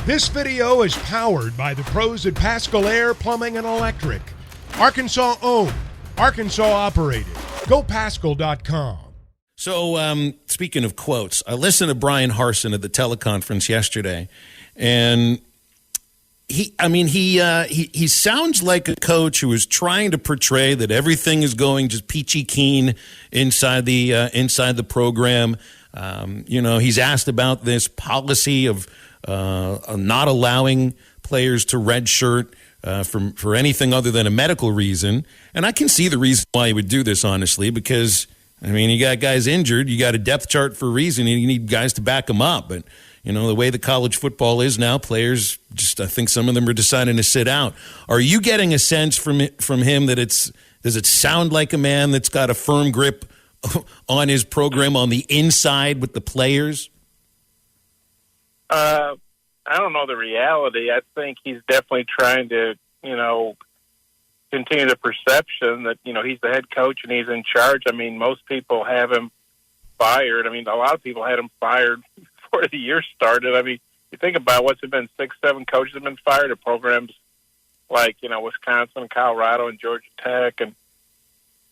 This video is powered by the pros at Pascal Air Plumbing and Electric. Arkansas owned, Arkansas operated. GoPascal.com. So, speaking of quotes, I listened to Bryan Harsin at the teleconference yesterday, and he sounds like a coach who is trying to portray that everything is going just peachy keen inside the program. He's asked about this policy of not allowing players to redshirt for anything other than a medical reason, and I can see the reason why he would do this, honestly, because you got guys injured, you got a depth chart for a reason, and you need guys to back them up. But, the way the college football is now, players I think some of them are deciding to sit out. Are you getting a sense from him that does it sound like a man that's got a firm grip on his program on the inside with the players? I don't know the reality. I think he's definitely trying to, continue the perception that, he's the head coach and he's in charge. Most people have him fired. A lot of people had him fired before the year started. You think about what's it been, 6-7 coaches have been fired at programs like, Wisconsin, Colorado, and Georgia Tech. And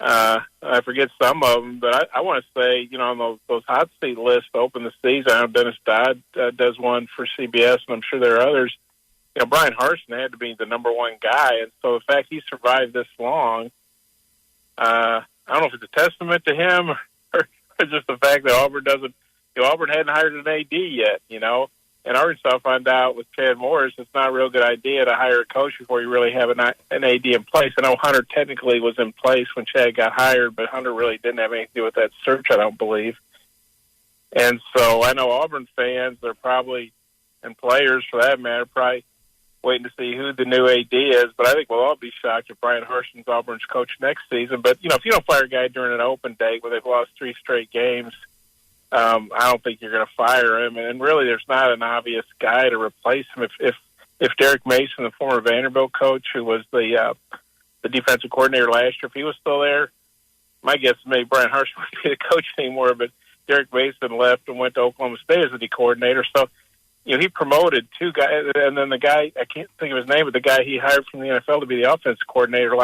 I forget some of them, but I want to say, on those hot seat lists to open the season, I know Dennis Dodd does one for CBS, and I'm sure there are others. Bryan Harsin had to be the number one guy, and so the fact he survived this long, I don't know if it's a testament to him or just the fact that Auburn Auburn hadn't hired an AD yet, and Arkansas found out with Chad Morris it's not a real good idea to hire a coach before you really have an AD in place. I know Hunter technically was in place when Chad got hired, but Hunter really didn't have anything to do with that search, I don't believe. And so I know Auburn fans, they're probably, and players for that matter, probably waiting to see who the new AD is. But I think we'll all be shocked if Bryan Harsin's Auburn's coach next season. But, if you don't fire a guy during an open day where they've lost 3 straight games, I don't think you're going to fire him. And really, there's not an obvious guy to replace him. If Derek Mason, the former Vanderbilt coach, who was the defensive coordinator last year, if he was still there, my guess is maybe Bryan Harsin wouldn't be the coach anymore. But Derek Mason left and went to Oklahoma State as the D coordinator. So, he promoted 2 guys, and then the guy, I can't think of his name, but the guy he hired from the NFL to be the offensive coordinator,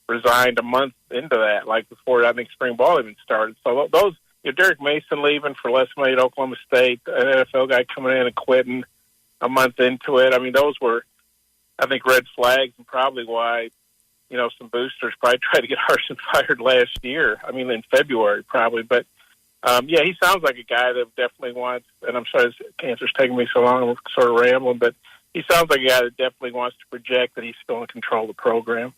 resigned a month into that, before I think spring ball even started. So those, Derek Mason leaving for less money at Oklahoma State, an NFL guy coming in and quitting a month into it. Those were, I think, red flags, and probably why, some boosters probably tried to get Harsin fired last year. In February probably, but. He sounds like a guy that definitely wants, and I'm sorry this answer's taking me so long, I'm sort of rambling, but he sounds like a guy that definitely wants to project that he's still in control of the program.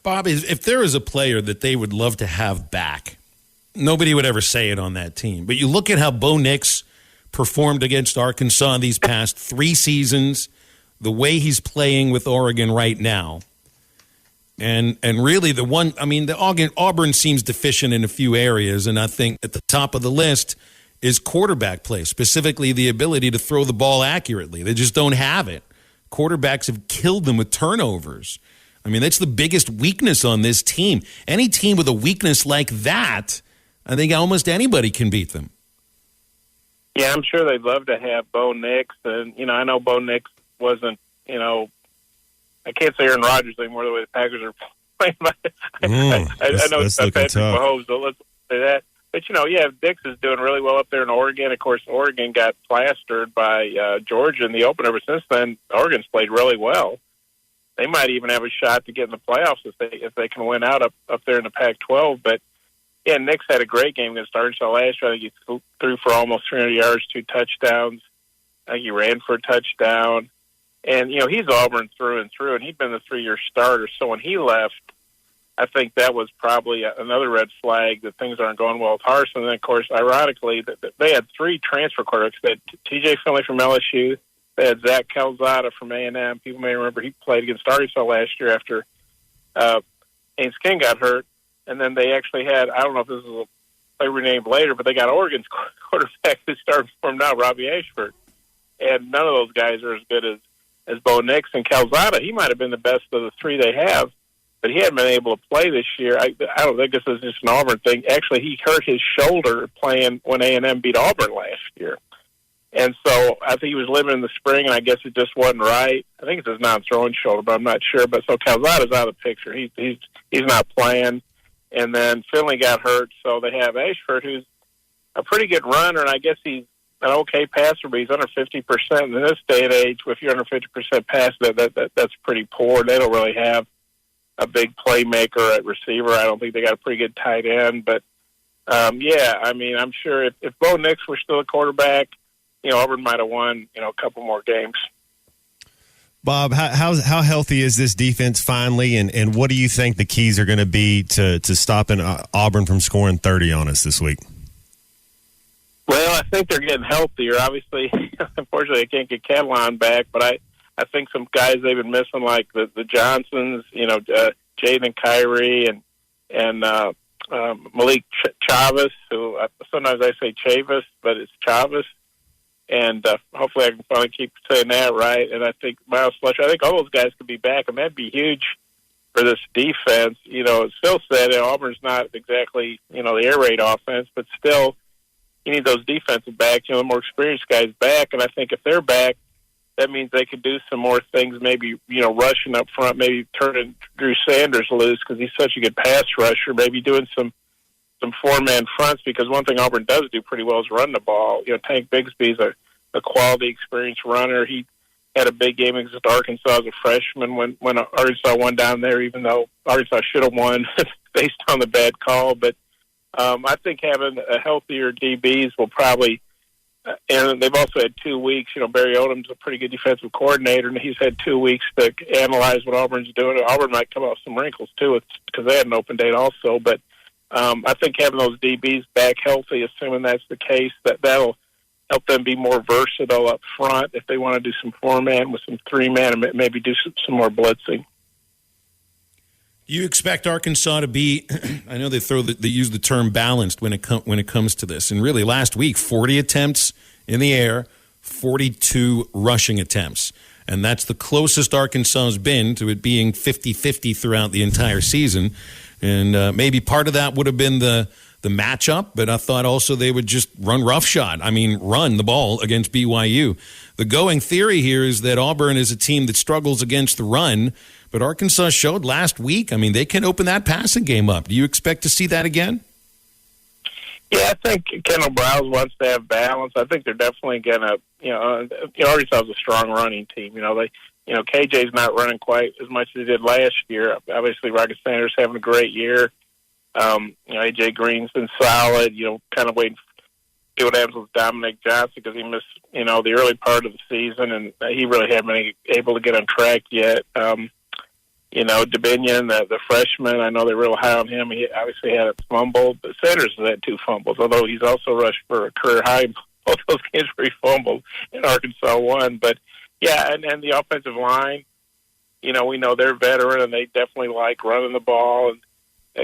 Bob, if there is a player that they would love to have back, nobody would ever say it on that team, but you look at how Bo Nix performed against Arkansas these past 3 seasons, the way he's playing with Oregon right now, And really Auburn seems deficient in a few areas, and I think at the top of the list is quarterback play, specifically the ability to throw the ball accurately. They just don't have it. Quarterbacks have killed them with turnovers. That's the biggest weakness on this team. Any team with a weakness like that, I think almost anybody can beat them. Yeah, I'm sure they'd love to have Bo Nix, and, I know Bo Nix wasn't, I can't say Aaron Rodgers anymore the way the Packers are playing. I know it's not Patrick Mahomes, so let's say that. But, Nix is doing really well up there in Oregon. Of course, Oregon got plastered by Georgia in the opener, but since then, Oregon's played really well. They might even have a shot to get in the playoffs if they can win out up there in the Pac-12. But, Nix had a great game against Arkansas last year. I think he threw for almost 300 yards, 2 touchdowns. I think he ran for a touchdown. And, he's Auburn through and through, and he'd been the 3-year starter. So when he left, I think that was probably another red flag that things aren't going well with Harsin. And, of course, ironically, they had 3 transfer quarterbacks. They had T.J. Finley from LSU. They had Zach Calzada from A&M. People may remember he played against Arkansas last year after Haynes King got hurt. And then they actually had, I don't know if this is a player renamed later, but they got Oregon's quarterback who started for him now, Robbie Ashford. And none of those guys are as good as Bo Nix. And Calzada, he might have been the best of the 3 they have, but he hadn't been able to play this year. I don't think this is just an Auburn thing. Actually, he hurt his shoulder playing when A&M beat Auburn last year. And so I think he was living in the spring, and I guess it just wasn't right. I think it's his non-throwing shoulder, but I'm not sure. But so Calzada's out of the picture. He's not playing. And then Finley got hurt, so they have Ashford, who's a pretty good runner, and I guess he's an okay passer, but he's under 50%. In this day and age, if you're under 50% pass, that's pretty poor. They don't really have a big playmaker at receiver. I don't think they got a pretty good tight end. But, yeah, I mean, I'm sure if Bo Nix were still a quarterback, Auburn might have won, a couple more games. Bob, how healthy is this defense finally, and what do you think the keys are going to be to stopping Auburn from scoring 30 on us this week? Well, I think they're getting healthier. Obviously, unfortunately, I can't get Catalan back, but I think some guys they've been missing, like the Johnsons, Jaden Kyrie and Malik Chavis, who sometimes I say Chavis, but it's Chavis. And hopefully I can finally keep saying that right. And I think Miles Fletcher, I think all those guys could be back, and that'd be huge for this defense. It's still said Auburn's not exactly, the air raid offense, but still you need those defensive backs, the more experienced guys back. And I think if they're back, that means they could do some more things, maybe, rushing up front, maybe turning Drew Sanders loose because he's such a good pass rusher, maybe doing some four-man fronts, because one thing Auburn does do pretty well is run the ball. Tank Bigsby's a quality, experienced runner. He had a big game against Arkansas as a freshman when Arkansas won down there, even though Arkansas should have won based on the bad call. But I think having a healthier DBs will probably and they've also had 2 weeks. Barry Odom's a pretty good defensive coordinator, and he's had 2 weeks to analyze what Auburn's doing. Auburn might come out with some wrinkles, too, because they had an open date also. But I think having those DBs back healthy, assuming that's the case, that'll help them be more versatile up front if they want to do some four-man with some three-man and maybe do some more blitzing. You expect Arkansas to be? I know they use the term balanced when it comes to this. And really, last week, 40 attempts in the air, 42 rushing attempts, and that's the closest Arkansas has been to it being 50-50 throughout the entire season. And maybe part of that would have been the matchup, but I thought also they would just run roughshod. Run the ball against BYU. The going theory here is that Auburn is a team that struggles against the run. But Arkansas showed last week, they can open that passing game up. Do you expect to see that again? Yeah, I think Kendall Browse wants to have balance. I think they're definitely going to, Arkansas is a strong running team. KJ's not running quite as much as he did last year. Obviously, Rocket Sanders having a great year. AJ Green's been solid, kind of waiting to see what happens with Dominic Johnson because he missed, the early part of the season, and he really hasn't been able to get on track yet. Dubinion, the freshman, I know they're real high on him. He obviously had a fumble, but Sanders has had 2 fumbles, although he's also rushed for a career high in both those games where he fumbled and Arkansas won. But, yeah, and the offensive line, we know they're veteran, and they definitely like running the ball and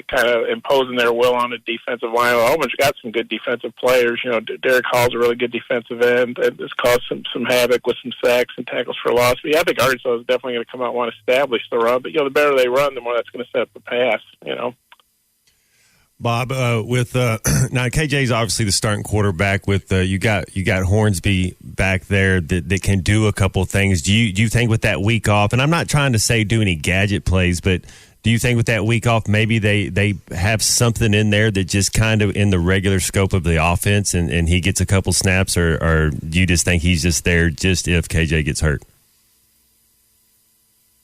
kind of imposing their will on the defensive line. Auburn's got some good defensive players. Derek Hall's a really good defensive end and has caused some havoc with some sacks and tackles for loss. But yeah, I think Arkansas is definitely going to come out and want to establish the run. But, the better they run, the more that's going to set up the pass, Bob, with now KJ's obviously the starting quarterback. With you got Hornsby back there that can do a couple of things. Do you think with that week off, and I'm not trying to say do any gadget plays, but do you think with that week off maybe they have something in there that just kind of in the regular scope of the offense and he gets a couple snaps, or do you just think he's just there just if KJ gets hurt?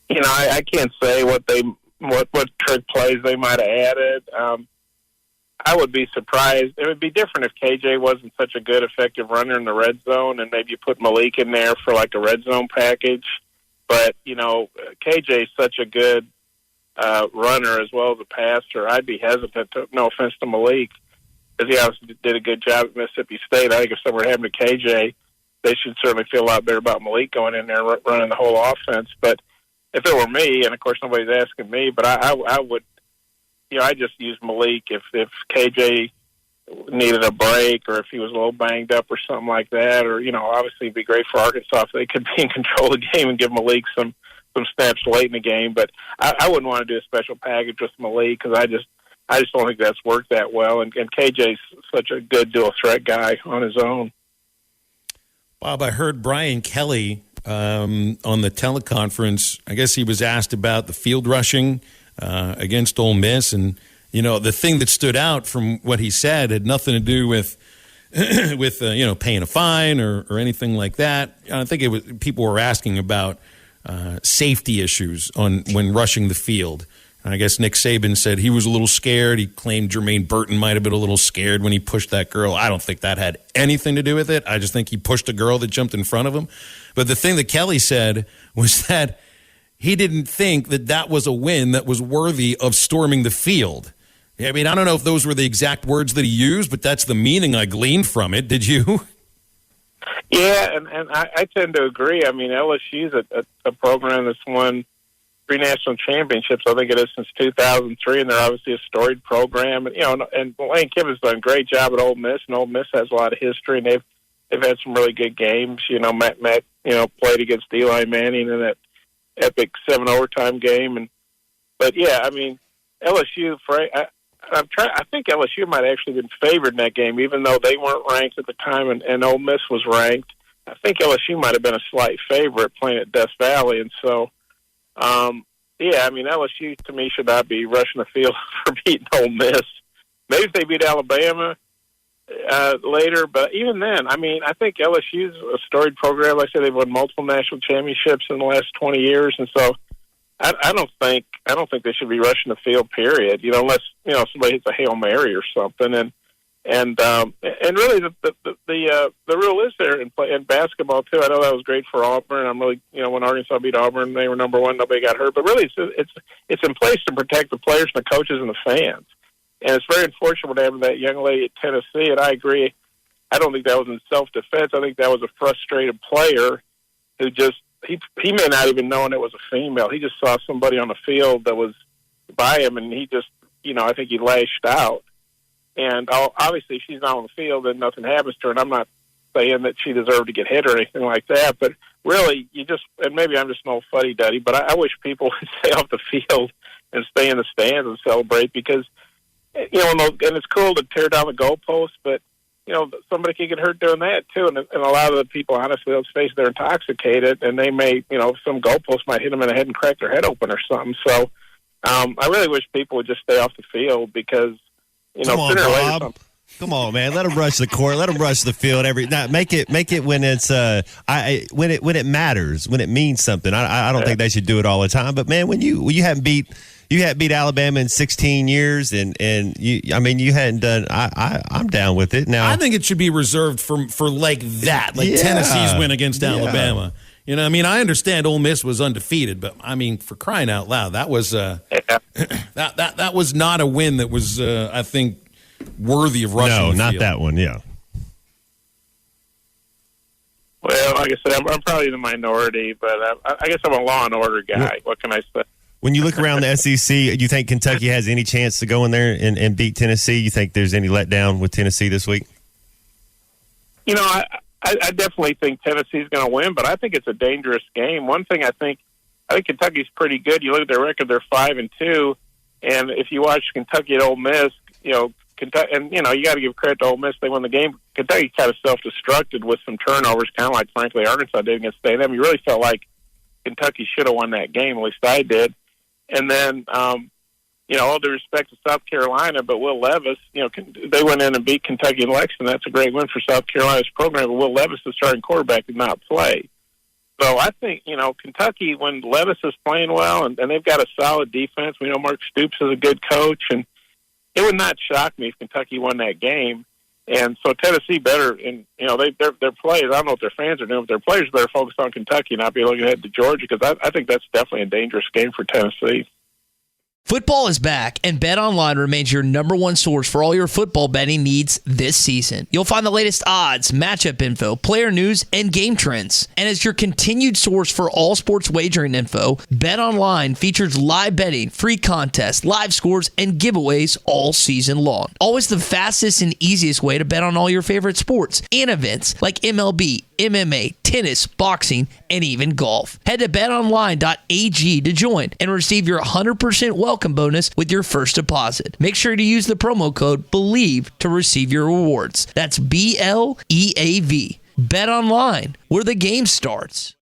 I can't say what trick plays they might have added. I would be surprised. It would be different if KJ wasn't such a good, effective runner in the red zone, and maybe you put Malik in there for like a red zone package. But, KJ is such a good runner as well as a passer. I'd be hesitant, no offense to Malik, because he obviously did a good job at Mississippi State. I think if something were happening to KJ, they should certainly feel a lot better about Malik going in there and running the whole offense. But if it were me, and of course nobody's asking me, but I would, I just use Malik if KJ needed a break or if he was a little banged up or something like that. Or, obviously it'd be great for Arkansas if they could be in control of the game and give Malik some snaps late in the game. But I wouldn't want to do a special package with Malik because I just don't think that's worked that well. And KJ's such a good dual threat guy on his own. Bob, I heard Brian Kelly on the teleconference. I guess he was asked about the field rushing against Ole Miss. And, the thing that stood out from what he said had nothing to do with paying a fine or anything like that. I think it was people were asking about safety issues when rushing the field. And I guess Nick Saban said he was a little scared. He claimed Jermaine Burton might have been a little scared when he pushed that girl. I don't think that had anything to do with it. I just think he pushed a girl that jumped in front of him. But the thing that Kelly said was that he didn't think that was a win that was worthy of storming the field. I mean, I don't know if those were the exact words that he used, but that's the meaning I gleaned from it. Did you? Yeah, and I tend to agree. I mean, LSU's a program that's won 3 national championships. I think it is since 2003, and they're obviously a storied program. And and Lane Kiffin's done a great job at Ole Miss, and Ole Miss has a lot of history, and they've had some really good games. Matt played against Eli Manning in that epic 7 overtime game, but yeah, I mean LSU. I think LSU might have actually been favored in that game, even though they weren't ranked at the time, and Ole Miss was ranked. I think LSU might have been a slight favorite playing at Death Valley, and so. I mean, LSU to me should not be rushing the field for beating Ole Miss. Maybe if they beat Alabama later, but even then, I mean, I think LSU's a storied program. Like I said, they've won multiple national championships in the last 20 years, and so I don't think they should be rushing the field. Period. Unless somebody hits a Hail Mary or something, and really the rule is there in basketball too. I know that was great for Auburn. I'm really when Arkansas beat Auburn, they were number 1, nobody got hurt. But really, it's in place to protect the players and the coaches and the fans. And it's very unfortunate what happened to that young lady at Tennessee. And I agree. I don't think that was in self-defense. I think that was a frustrated player who just he may not even known it was a female. He just saw somebody on the field that was by him, and he just I think he lashed out. And obviously, if she's not on the field, then nothing happens to her. And I'm not saying that she deserved to get hit or anything like that. But really, and maybe I'm just an old fuddy-duddy, but I wish people would stay off the field and stay in the stands and celebrate because, and it's cool to tear down the goalposts, but, somebody can get hurt doing that too. And a lot of the people, honestly, let's face it, they're intoxicated, and they may, some goalpost might hit them in the head and crack their head open or something. So I really wish people would just stay off the field because, Come on, Bob. Come on, man. Let them rush the court. Let them rush the field. Make it when it's when it matters, when it means something. I don't think they should do it all the time. But man, when you hadn't beat Alabama in 16 years, and you hadn't done. I'm down with it now. I think it should be reserved for like that, like Tennessee's win against Alabama. I understand Ole Miss was undefeated, but I mean, for crying out loud, that was that was not a win that was, I think, worthy of rushing. No, the not field. that one. Yeah. Well, like I said, I'm probably the minority, but I guess I'm a law and order guy. Well, what can I say? When you look around the SEC, do you think Kentucky has any chance to go in there and beat Tennessee? You think there's any letdown with Tennessee this week? I definitely think Tennessee's going to win, but I think it's a dangerous game. One thing I think Kentucky's pretty good. You look at their record; they're 5-2, and if you watch Kentucky at Ole Miss, Kentucky, and you got to give credit to Ole Miss. They won the game. Kentucky kind of self-destructed with some turnovers, kind of like frankly Arkansas did against A&M. You really felt like Kentucky should have won that game. At least I did. And then, all due respect to South Carolina, but Will Levis, they went in and beat Kentucky and Lexington. That's a great win for South Carolina's program, but Will Levis, the starting quarterback, did not play. So I think, Kentucky, when Levis is playing well, and they've got a solid defense, we know Mark Stoops is a good coach, and it would not shock me if Kentucky won that game. And so Tennessee better, and their players, I don't know what their fans are doing, but their players better focus on Kentucky and not be looking ahead to Georgia, because I think that's definitely a dangerous game for Tennessee. Football is back, and BetOnline remains your number one source for all your football betting needs this season. You'll find the latest odds, matchup info, player news, and game trends. And as your continued source for all sports wagering info, BetOnline features live betting, free contests, live scores, and giveaways all season long. Always the fastest and easiest way to bet on all your favorite sports and events like MLB, MMA, tennis, boxing, and even golf. Head to betonline.ag to join and receive your 100% welcome bonus with your first deposit. Make sure to use the promo code BELIEVE to receive your rewards. That's BLEAV. Bet Online, where the game starts.